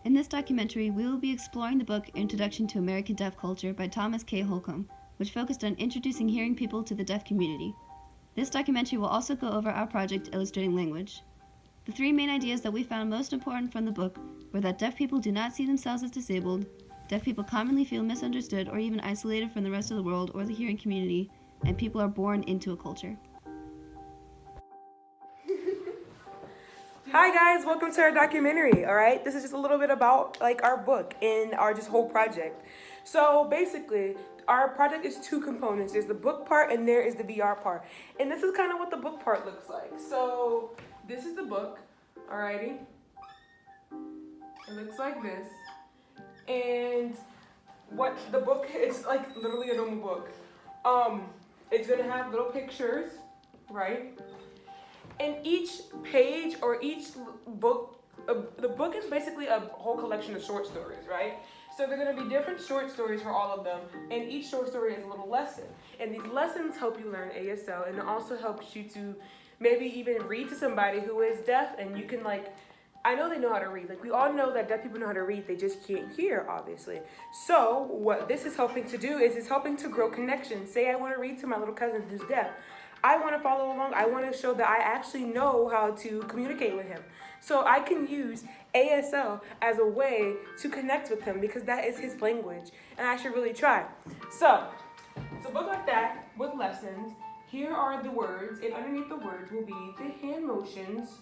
In this documentary, we will be exploring the book Introduction to American Deaf Culture by Thomas K. Holcomb, which focused on introducing hearing people to the deaf community. This documentary will also go over our project Illustrating Language. The three main ideas that we found most important from the book were that deaf people do not see themselves as disabled, deaf people commonly feel misunderstood or even isolated from the rest of the world or the hearing community, and people are born into a culture. Hi guys, welcome to our documentary. All right, this is just a little bit about our book and our just whole project. So basically, our project is two components. There's the book part and there is the VR part. And this is kind of what the book part looks like. So this is the book. Alrighty, it looks like this. And what the book is like, literally a normal book. It's gonna have little pictures, right? In each page or each book, the book is basically a whole collection of short stories, right? So they're going to be different short stories for all of them, and each short story is a little lesson. And these lessons help you learn ASL, and it also helps you to maybe even read to somebody who is deaf, and you can I know they know how to read. We all know that deaf people know how to read, they just can't hear, obviously. So what this is helping to do is it's helping to grow connections. Say I want to read to my little cousin who's deaf. I want to follow along. I want to show that I actually know how to communicate with him. So I can use ASL as a way to connect with him because that is his language. And I should really try. So it's a book like that with lessons. Here are the words, and underneath the words will be the hand motions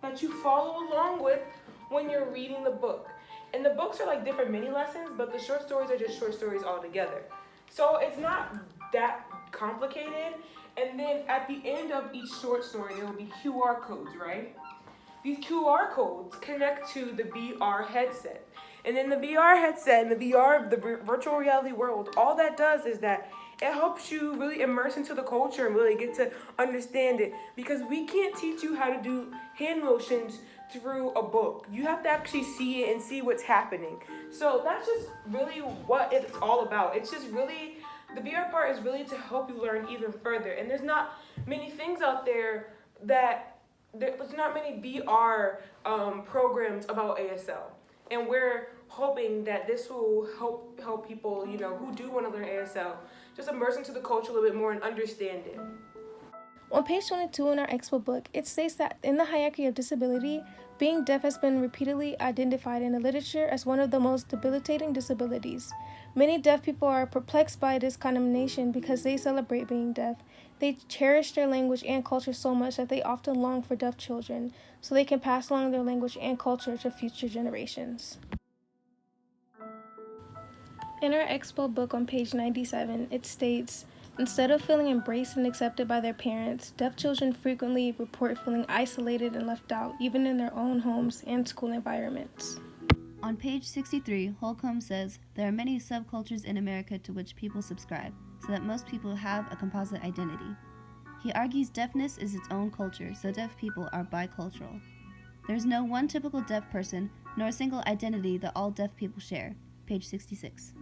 that you follow along with when you're reading the book. And the books are like different mini lessons, but the short stories are just short stories all together. So it's not that complicated. And then at the end of each short story, there will be QR codes, right? These QR codes connect to the VR headset. And then the VR headset and the VR, the virtual reality world, all that does is that it helps you really immerse into the culture and really get to understand it. Because we can't teach you how to do hand motions through a book. You have to actually see it and see what's happening. So that's just really what it's all about. It's just really, the VR part is really to help you learn even further. And there's not many things out there there's not many VR programs about ASL. And we're hoping that this will help people, who do want to learn ASL, just immerse into the culture a little bit more and understand it. On page 22 in our expo book, it states that in the hierarchy of disability, being deaf has been repeatedly identified in the literature as one of the most debilitating disabilities. Many deaf people are perplexed by this condemnation because they celebrate being deaf. They cherish their language and culture so much that they often long for deaf children, so they can pass along their language and culture to future generations. In our expo book on page 97, it states, instead of feeling embraced and accepted by their parents, deaf children frequently report feeling isolated and left out, even in their own homes and school environments. On page 63, Holcomb says, there are many subcultures in America to which people subscribe, so that most people have a composite identity. He argues deafness is its own culture, so deaf people are bicultural. There is no one typical deaf person, nor a single identity that all deaf people share. Page 66.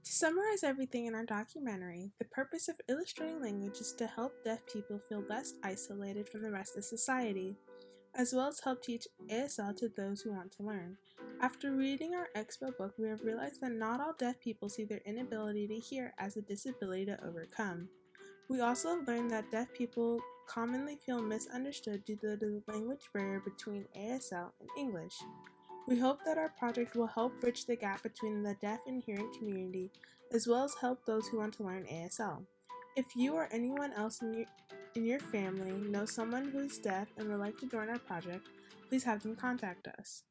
To summarize everything in our documentary, the purpose of Illustrating Language is to help deaf people feel less isolated from the rest of society, as well as help teach ASL to those who want to learn. After reading our expo book, we have realized that not all deaf people see their inability to hear as a disability to overcome. We also have learned that deaf people commonly feel misunderstood due to the language barrier between ASL and English. We hope that our project will help bridge the gap between the deaf and hearing community, as well as help those who want to learn ASL. If you or anyone else in your family knows someone who is deaf and would like to join our project, please have them contact us.